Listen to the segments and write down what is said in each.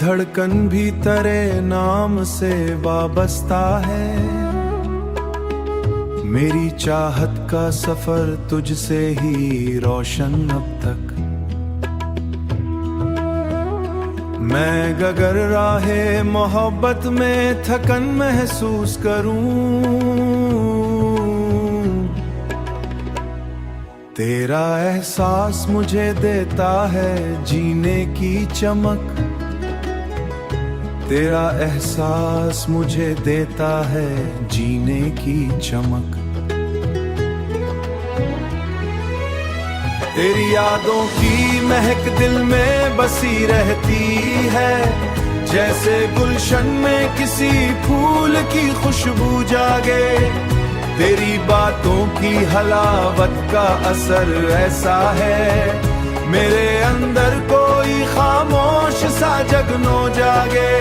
धड़कन भी तेरे नाम से वाबस्ता है। मेरी चाहत का सफर तुझसे ही रोशन अब तक। मैं गगर राहे मोहब्बत में थकन महसूस करूं, तेरा एहसास मुझे देता है जीने की चमक। तेरा एहसास मुझे देता है जीने की चमक। तेरी यादों की महक दिल में बसी रहती है, जैसे गुलशन में किसी फूल की खुशबू जागे। तेरी बातों की हलावत का असर ऐसा है, मेरे अंदर कोई खामोश सा जगनो जागे।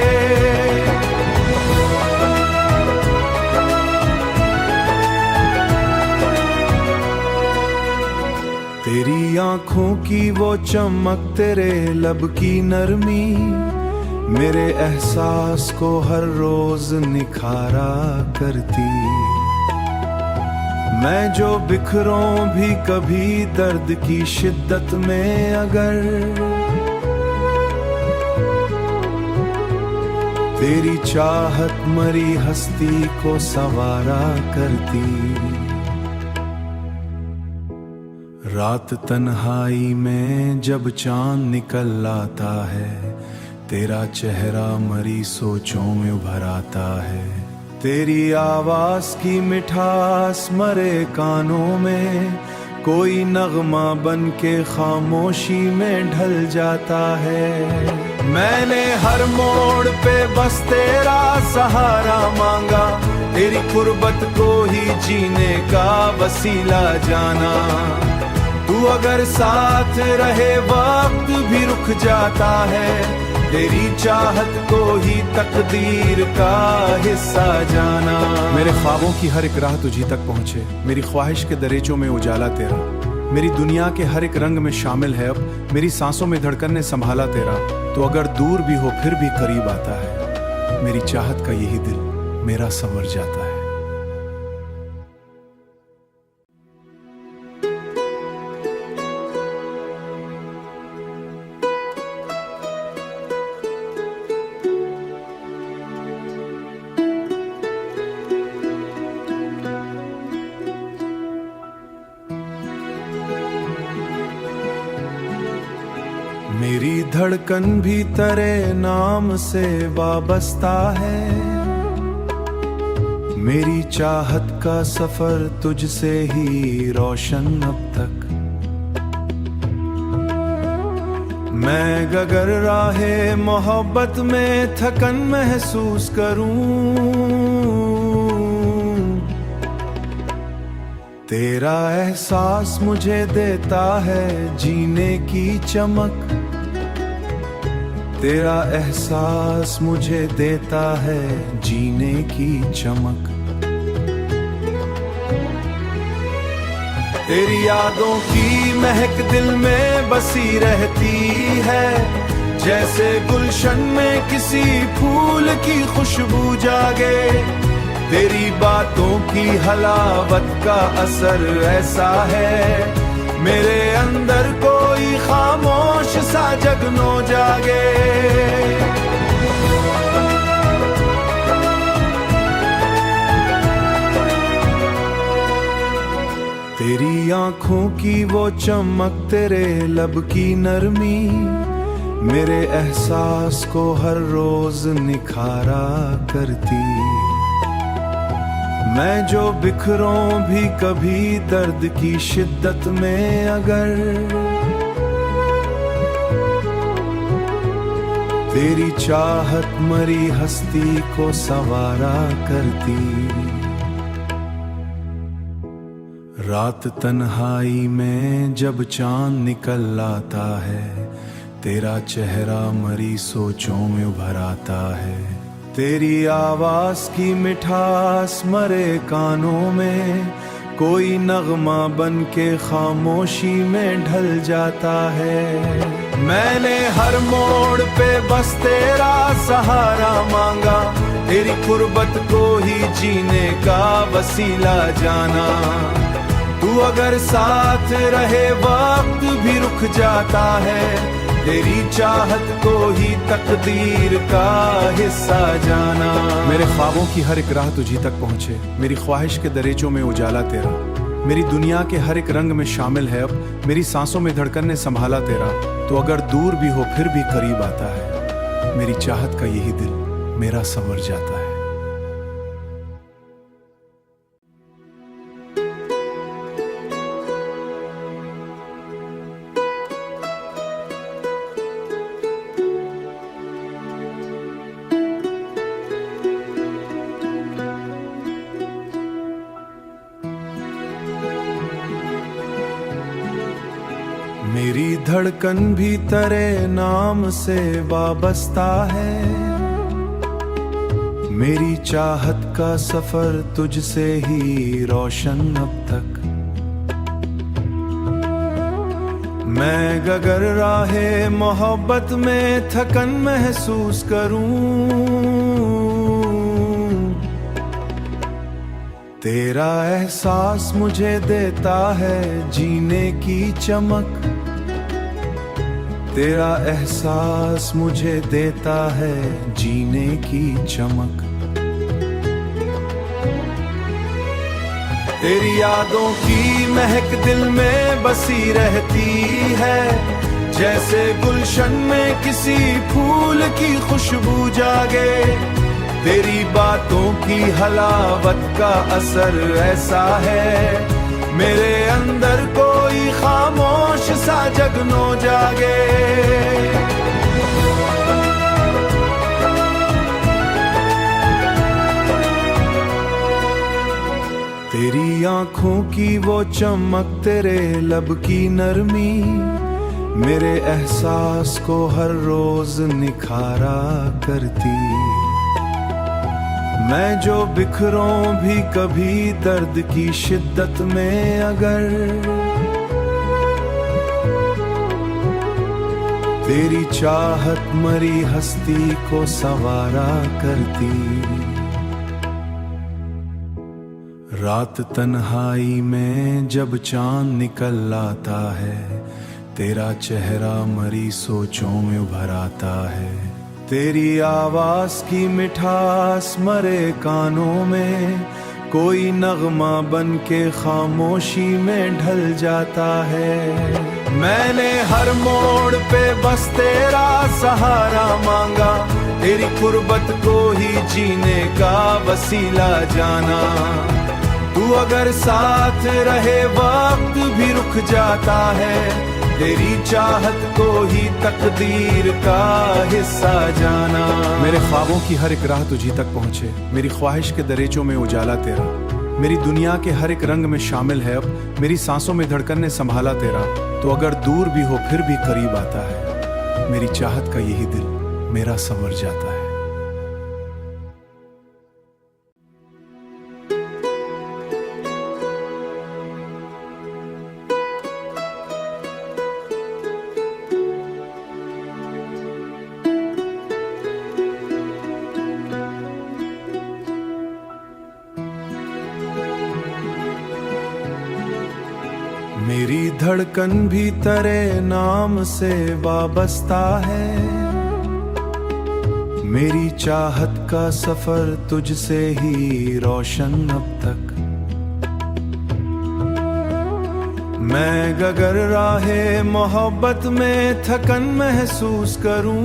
तेरी आंखों की वो चमक, तेरे लब की नरमी, मेरे एहसास को हर रोज निखारा करती। मैं जो बिखरूं भी कभी दर्द की शिद्दत में अगर, तेरी चाहत मरी हस्ती को संवारा करती। रात तन्हाई में जब चांद निकल आता है, तेरा चेहरा मरी सोचों में उभर आता है। तेरी आवाज की मिठास मरे कानों में कोई नगमा बन के खामोशी में ढल जाता है। मैंने हर मोड़ पे बस तेरा सहारा मांगा, तेरी कुर्बत को ही जीने का वसीला जाना। तू अगर साथ रहे वक्त भी रुक जाता है, तेरी चाहत को ही तकदीर का हिस्सा जाना। मेरे ख्वाबों की हर एक राह तुझी तक पहुंचे, मेरी ख्वाहिश के दरीचों में उजाला तेरा। मेरी दुनिया के हर एक रंग में शामिल है अब, मेरी सांसों में धड़कन ने संभाला तेरा। तो अगर दूर भी हो फिर भी करीब आता है, मेरी चाहत का यही दिल मेरा संवर जाता है। मेरी धड़कन भी तेरे नाम से वाबस्ता है। मेरी चाहत का सफर तुझसे ही रोशन अब तक। मैं गगर राहे मोहब्बत में थकन महसूस करूं, तेरा एहसास मुझे देता है जीने की चमक। तेरा एहसास मुझे देता है जीने की चमक। तेरी यादों की महक दिल में बसी रहती है, जैसे गुलशन में किसी फूल की खुशबू जागे। तेरी बातों की हलावत का असर ऐसा है, मेरे अंदर कोई खामोश सा जगनो जागे। तेरी आंखों की वो चमक, तेरे लब की नरमी, मेरे एहसास को हर रोज निखारा करती। मैं जो बिखरूं भी कभी दर्द की शिद्दत में अगर, तेरी चाहत मरी हस्ती को संवारा करती। रात तन्हाई में जब चांद निकल आता है, तेरा चेहरा मरी सोचों में उभर आता है। तेरी आवाज की मिठास मरे कानों में कोई नगमा बन के खामोशी में ढल जाता है। मैंने हर मोड़ पे बस तेरा सहारा मांगा, तेरी कुर्बत को ही जीने का वसीला जाना। तू अगर साथ रहे वक्त भी रुक जाता है, तेरी चाहत को ही तकदीर का हिस्सा जाना। मेरे ख्वाबों की हर एक राह तुझी तक पहुंचे, मेरी ख्वाहिश के दरीचों में उजाला तेरा। मेरी दुनिया के हर एक रंग में शामिल है अब, मेरी सांसों में धड़कन ने संभाला तेरा। तो अगर दूर भी हो फिर भी करीब आता है, मेरी चाहत का यही दिल मेरा संवर जाता है। मेरी धड़कन भी तेरे नाम से वाबस्ता है, मेरी चाहत का सफर तुझसे ही रोशन अब तक। मैं अगर राहे मोहब्बत में थकन महसूस करूं, तेरा एहसास मुझे देता है जीने की चमक। तेरा एहसास मुझे देता है जीने की चमक। तेरी यादों की महक दिल में बसी रहती है, जैसे गुलशन में किसी फूल की खुशबू जागे। तेरी बातों की हलावत का असर ऐसा है, मेरे अंदर कोई खामोश सा जगनो जागे। तेरी आंखों की वो चमक, तेरे लब की नरमी, मेरे एहसास को हर रोज निखारा करती। मैं जो बिखरूं भी कभी दर्द की शिद्दत में अगर, तेरी चाहत मरी हस्ती को संवारा करती। रात तन्हाई में जब चांद निकल आता है, तेरा चेहरा मरी सोचों में उभर आता है। तेरी आवाज की मिठास मरे कानों में, कोई नगमा बन के खामोशी में ढल जाता है। मैंने हर मोड़ पे बस तेरा सहारा मांगा, तेरी कुर्बत को ही जीने का वसीला जाना। तू अगर साथ रहे वक्त भी रुक जाता है, तेरी चाहत को ही तकदीर का हिस्सा जाना। मेरे ख्वाबों की हर एक राह तुझी तक पहुंचे, मेरी ख्वाहिश के दरीचों में उजाला तेरा। मेरी दुनिया के हर एक रंग में शामिल है अब, मेरी सांसों में धड़कन ने संभाला तेरा। तो अगर दूर भी हो फिर भी करीब आता है, मेरी चाहत का यही दिल मेरा संवर जाता है। मेरी धड़कन भी तेरे नाम से वाबस्ता है, मेरी चाहत का सफर तुझसे ही रोशन अब तक। मैं अगर राहे मोहब्बत में थकन महसूस करूं,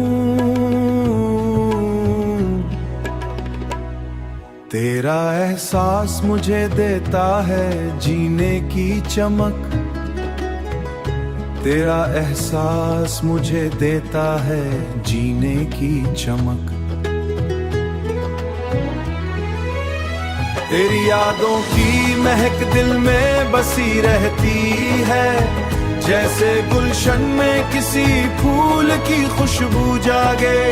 तेरा एहसास मुझे देता है जीने की चमक। तेरा एहसास मुझे देता है जीने की चमक। तेरी यादों की महक दिल में बसी रहती है, जैसे गुलशन में किसी फूल की खुशबू जागे।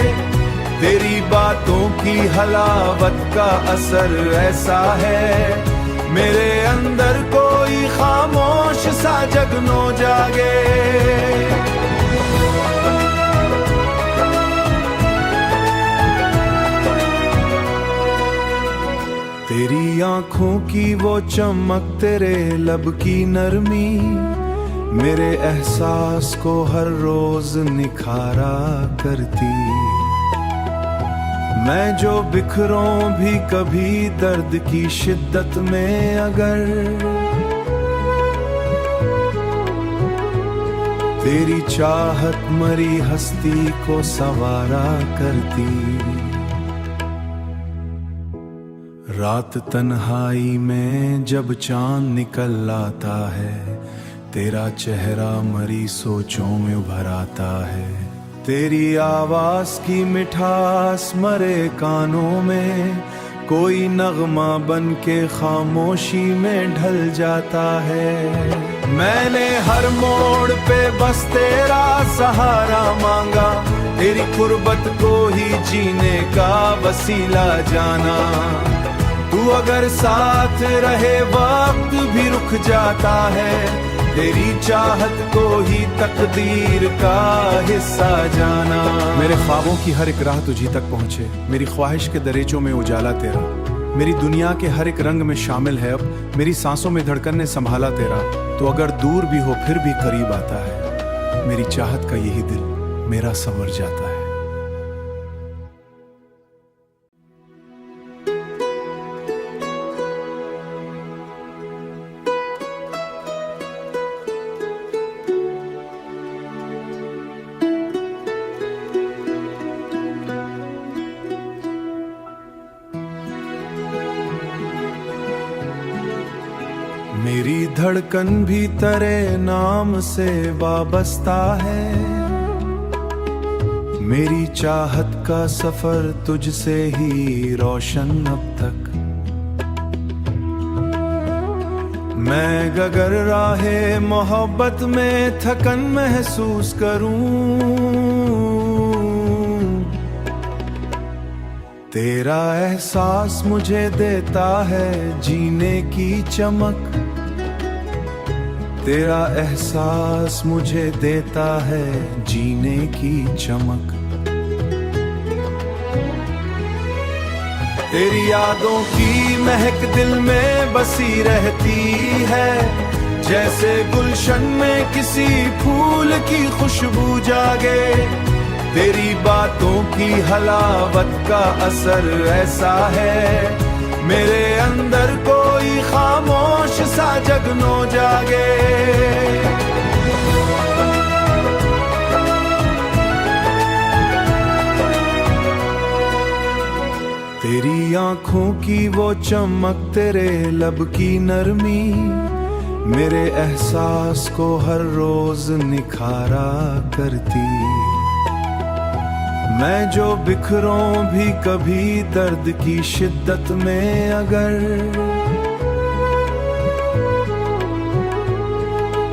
तेरी बातों की हलावत का असर ऐसा है, मेरे अंदर कोई खामोश सा जगनो जागे। तेरी आंखों की वो चमक, तेरे लब की नरमी, मेरे एहसास को हर रोज निखारा करती। मैं जो बिखरूं भी कभी दर्द की शिद्दत में, अगर तेरी चाहत मरी हस्ती को संवारा करती। रात तन्हाई में जब चांद निकल आता है, तेरा चेहरा मरी सोचों में उभर आता है। तेरी आवाज की मिठास मरे कानों में, कोई नगमा बन के खामोशी में ढल जाता है। मैंने हर मोड़ पे बस तेरा सहारा मांगा, तेरी कुर्बत को ही जीने का वसीला जाना। तू अगर साथ रहे वक्त भी रुक जाता है, तेरी चाहत को ही तकदीर का हिस्सा जाना। मेरे ख्वाबों की हर एक राह तुझी तक पहुंचे, मेरी ख्वाहिश के दरीचों में उजाला तेरा। मेरी दुनिया के हर एक रंग में शामिल है अब, मेरी सांसों में धड़कन ने संभाला तेरा। तो अगर दूर भी हो फिर भी करीब आता है, मेरी चाहत का यही दिल मेरा संवर जाता है। मेरी धड़कन भी तेरे नाम से वाबस्ता है, मेरी चाहत का सफर तुझसे ही रोशन अब तक। मैं अगर राहे मोहब्बत में थकन महसूस करूं, तेरा एहसास मुझे देता है जीने की चमक। तेरा एहसास मुझे देता है जीने की चमक। तेरी यादों की महक दिल में बसी रहती है, जैसे गुलशन में किसी फूल की खुशबू जागे। तेरी बातों की हलावत का असर ऐसा है, मेरे अंदर कोई खामोश सा जगनो जागे। तेरी आंखों की वो चमक, तेरे लब की नरमी, मेरे एहसास को हर रोज निखारा करती। मैं जो बिखरूं भी कभी दर्द की शिद्दत में, अगर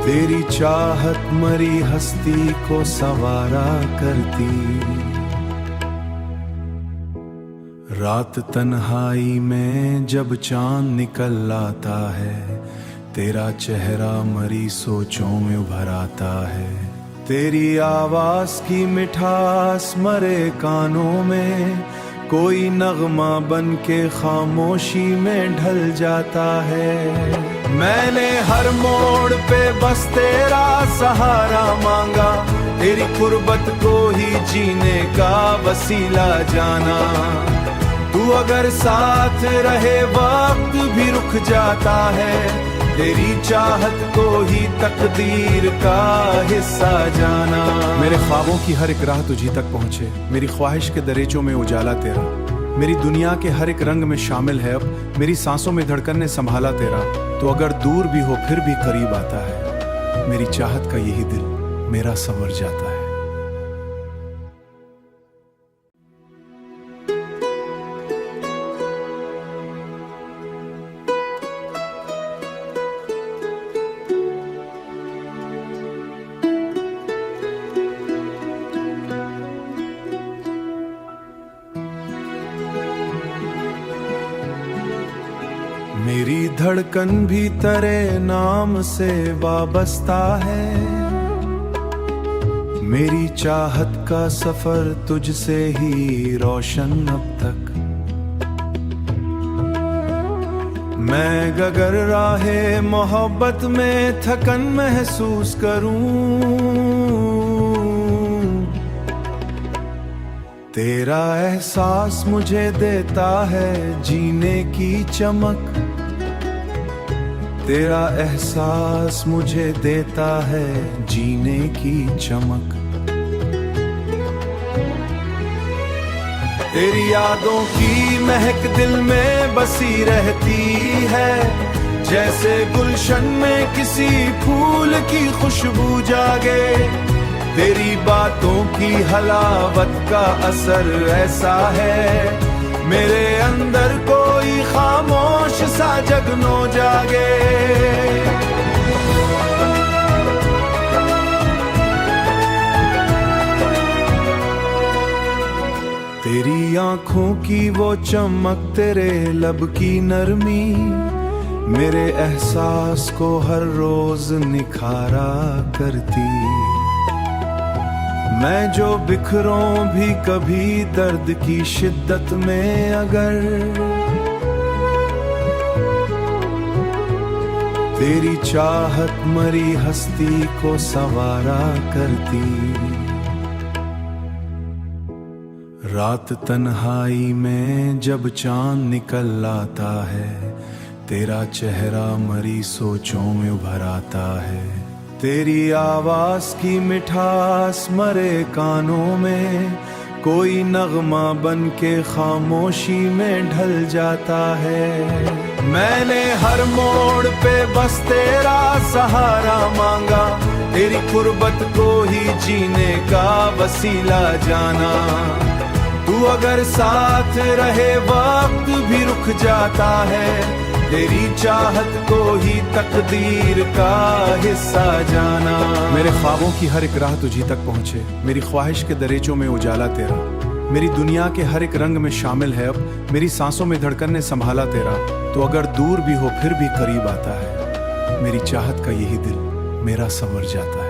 तेरी चाहत मरी हस्ती को संवारा करती। रात तन्हाई में जब चांद निकल आता है, तेरा चेहरा मरी सोचों में उभर आता है। तेरी आवाज की मिठास मरे कानों में, कोई नगमा बन के खामोशी में ढल जाता है। मैंने हर मोड़ पे बस तेरा सहारा मांगा, तेरी कुर्बत को ही जीने का वसीला जाना। तू अगर साथ रहे वक्त भी रुक जाता है, तेरी चाहत को ही तकदीर का हिस्सा जाना। मेरे ख्वाबों की हर एक राह तुझी तक पहुंचे, मेरी ख्वाहिश के दरीचों में उजाला तेरा। मेरी दुनिया के हर एक रंग में शामिल है अब, मेरी सांसों में धड़कन ने संभाला तेरा। तो अगर दूर भी हो फिर भी करीब आता है, मेरी चाहत का यही दिल मेरा संवर जाता है। धड़कन भी तेरे नाम से वाबस्ता है। मेरी चाहत का सफर तुझसे ही रोशन अब तक। मैं गगर राहे मोहब्बत में थकन महसूस करूं, तेरा एहसास मुझे देता है जीने की चमक। तेरा एहसास मुझे देता है जीने की चमक। तेरी यादों की महक दिल में बसी रहती है, जैसे गुलशन में किसी फूल की खुशबू जागे। तेरी बातों की हलावत का असर ऐसा है, मेरे अंदर कोई खामोश सा जगनो जागे। तेरी आंखों की वो चमक, तेरे लब की नरमी, मेरे एहसास को हर रोज निखारा करती। मैं जो बिखरूं भी कभी दर्द की शिद्दत में अगर, तेरी चाहत मरी हस्ती को संवारा करती। रात तन्हाई में जब चांद निकल आता है, तेरा चेहरा मरी सोचों में उभर आता है। तेरी आवाज की मिठास मरे कानों में कोई नगमा बन के खामोशी में ढल जाता है। मैंने हर मोड़ पे बस तेरा सहारा मांगा, तेरी कुर्बत को ही जीने का वसीला जाना। तू अगर साथ रहे वक्त भी रुक जाता है, तेरी चाहत को ही तकदीर का हिस्सा जाना। मेरे ख्वाबों की हर एक राह तुझी तक पहुंचे, मेरी ख्वाहिश के दरीचों में उजाला तेरा। मेरी दुनिया के हर एक रंग में शामिल है अब, मेरी सांसों में धड़कन ने संभाला तेरा। तो अगर दूर भी हो फिर भी करीब आता है, मेरी चाहत का यही दिल मेरा संवर जाता है।